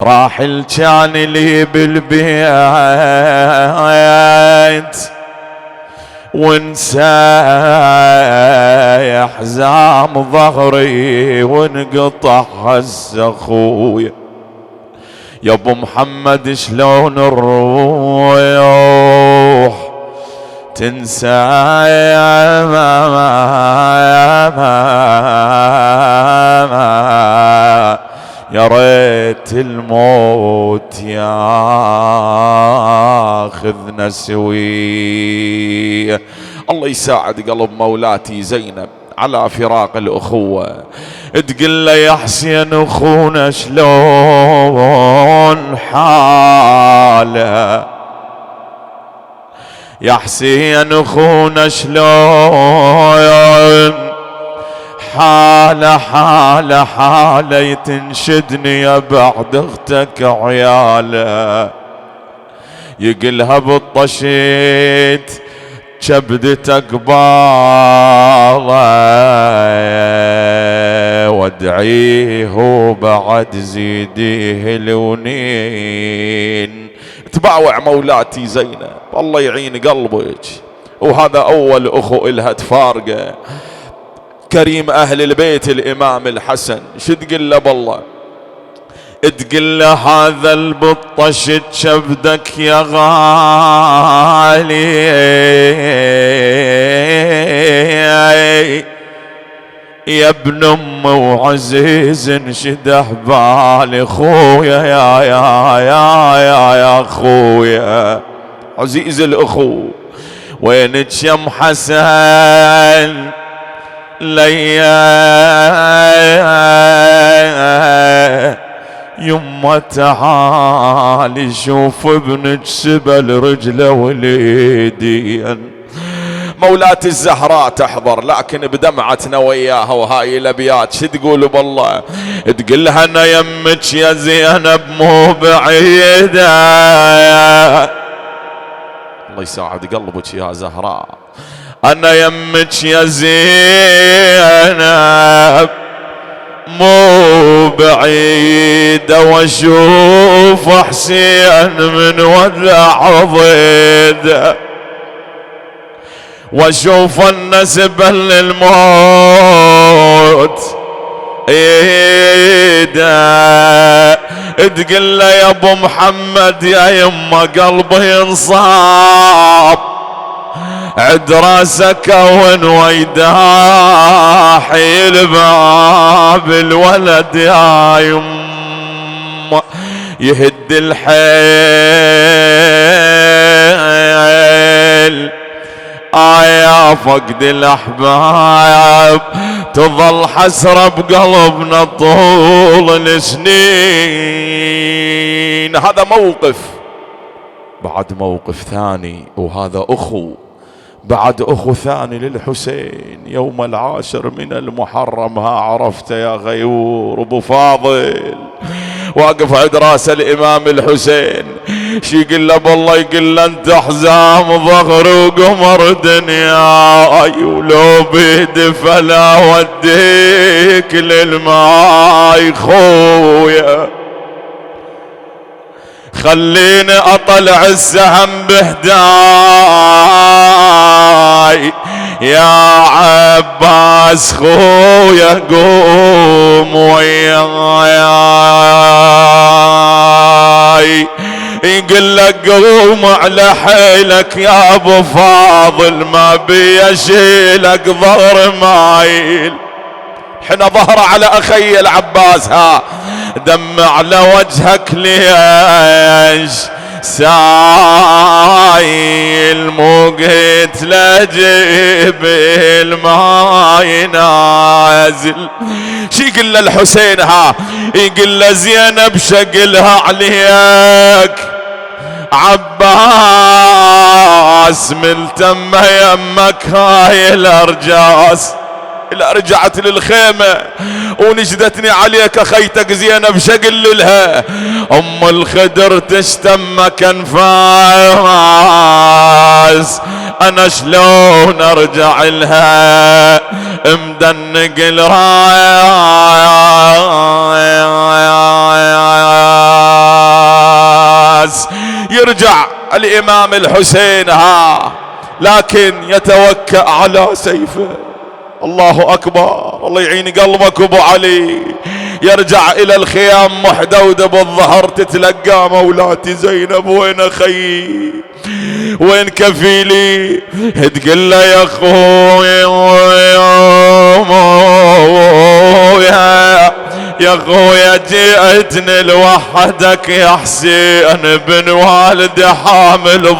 راحل كان لي بالبيت وانسى حزام ظهري وانقطع هسه اخويا. يا ابو محمد شلون نروح تنسى يا ريت الموت ياخذنا سويه. الله يساعد قلب مولاتي زينب على فراق الأخوة. تقول له يا حسين أخونا شلون حاله، يا حسين أخونا شلون حاله حاله حاله، يتنشدني يا بعد اختك عياله. يقلها بالطشيت كبدتك باضة وادعيه وبعد زيديه الونين. تباوع مولاتي زينب الله يعين قلبك. وهذا أول أخو إلها تفارقه، كريم أهل البيت الإمام الحسن. شو تقول له بالله؟ تقول له هذا البطش شبدك يا غالي يا ابن ام وعزيز انشده بالي خويا يا خويا عزيز الاخو. وينك يا ام حسن ليا يما تعالي شوف ابنك سبل رجله وليديا. مولات الزهراء تحضر لكن بدمعتنا وياها وهاي الابيات. شو تقول بالله؟ تقولها انا يمك يا زينب مو بعيده. الله يساعد قلبك يا زهراء. انا يمك يا زينب مو بعيدة واشوف حسين من ودع ضيده واشوف النسب للموت ايده. تقول له يا ابو محمد يا يما قلبي ينصاب عد راسك ويداح الباب الولد يا يما يهد الحيل يا فقد الاحباب تظل حسرة بقلبنا طول السنين. هذا موقف بعد موقف ثاني، وهذا اخو بعد أخو ثاني للحسين. يوم 10 من المحرم ها عرفت يا غيور أبو فاضل واقف عند راس الإمام الحسين. شي يقول له بالله؟ يقول له انت حزام ظهر وقمر دنياي ولو بيدي فلا وديك للماي خويا. خليني اطلع السهم بهداي يا عباس خويا قوم وياي. يقول لك قوم على حيلك يا ابو فاضل ما بي اشيلك ظهر مايل. حنا ظهر على اخي العباس ها دم على وجهك ليش سايل مو قلت لجيب الماي نازل. شي يقول له الحسين ها؟ يقول له زينب شقلها عليك عباس ملتم يمك هاي الارجاس. إلا رجعت للخيمة ونجدتني عليك خيتك زينب شقل لها أم الخدر تشتمك انفاس. أنا شلون أرجع لها مدنق الراية يرجع الإمام الحسين لكن يتوكأ على سيفه. الله أكبر، الله يعين قلبك أبو علي. يرجع إلى الخيام محدودة بالظهر، تتلقى مولاتي زينب وين أخي وين كفيلي؟ تقول له يا اخويا جئتني لوحدك يا حسين بن والد حامل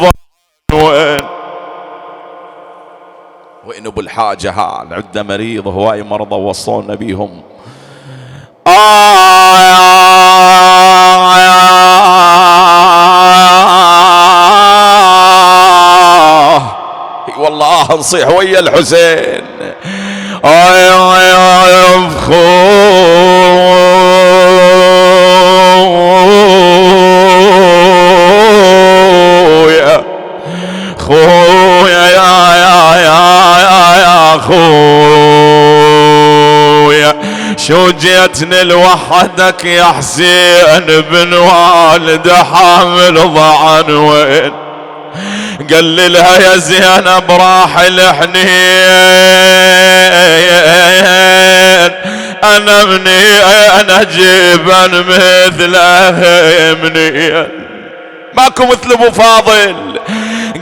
وين ابو الحاجة عنده مريض هواي مرضى وصونا بيهم. والله نصيح ويا الحسين. خويا يا خويا شو جيتني لوحدك يا حسين بن والد حامل ضعن وين؟ قال لها يا زينب راح الحنين انا منين اجيبا مثله منين؟ ماكو مثل ابو فاضل.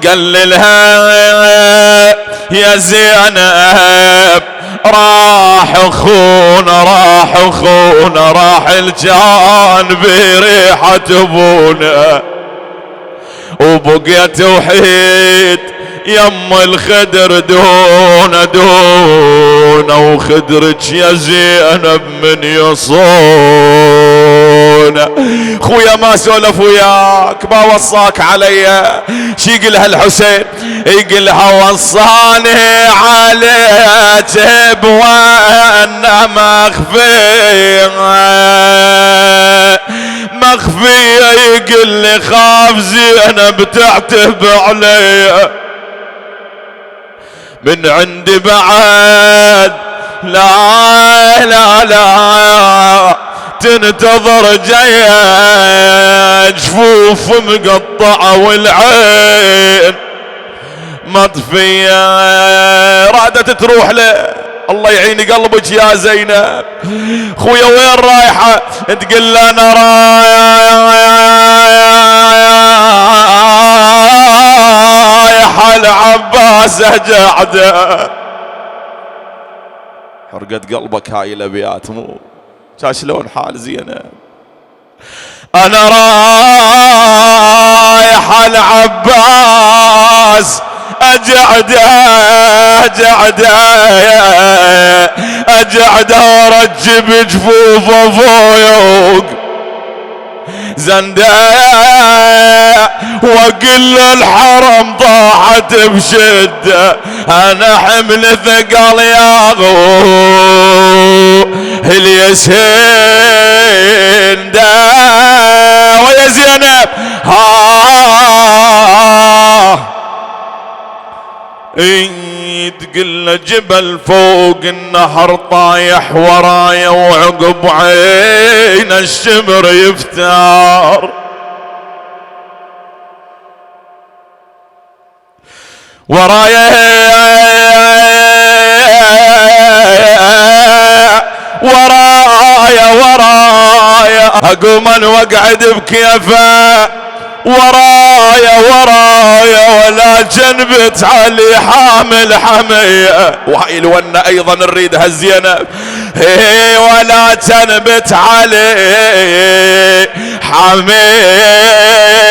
قال لها يا زينب راح اخونا راح الجان بريحة ابونا وبقيت وحيد يم الخدر دون وخدرك يا زينب من يصون. خويا ما سولف وياك ما وصاك علي، شي يقلها الحسين؟ يقلها وصاني عليك بوانا مخفية يقل لي خاف زينب تعتب علي من عندي بعد لا تنتظر جاي جفوف مقطعة والعين مطفية رادت تروح له. الله يعين قلبك يا زينب. خويا وين رايحة؟ تقول له انا رايحة العباس قاعدة. حرقت قلبك هاي الابيات مو شلون حال زينب؟ انا رايح العباس اجعد ارجب جفوفه فوق زنداء واقل الحرم طاحت بشده انا حمل ثقل يا اليسين دا ويا زينب تقل جبل فوق النهر طايح ورايا وعقب عين الشمر يفتار ورايا اقوم انا واقعد بكيفه ورايا ولا جنبت علي حامل حمية وهاي الونة ايضا نريدها زينب ولا جنبت علي حمية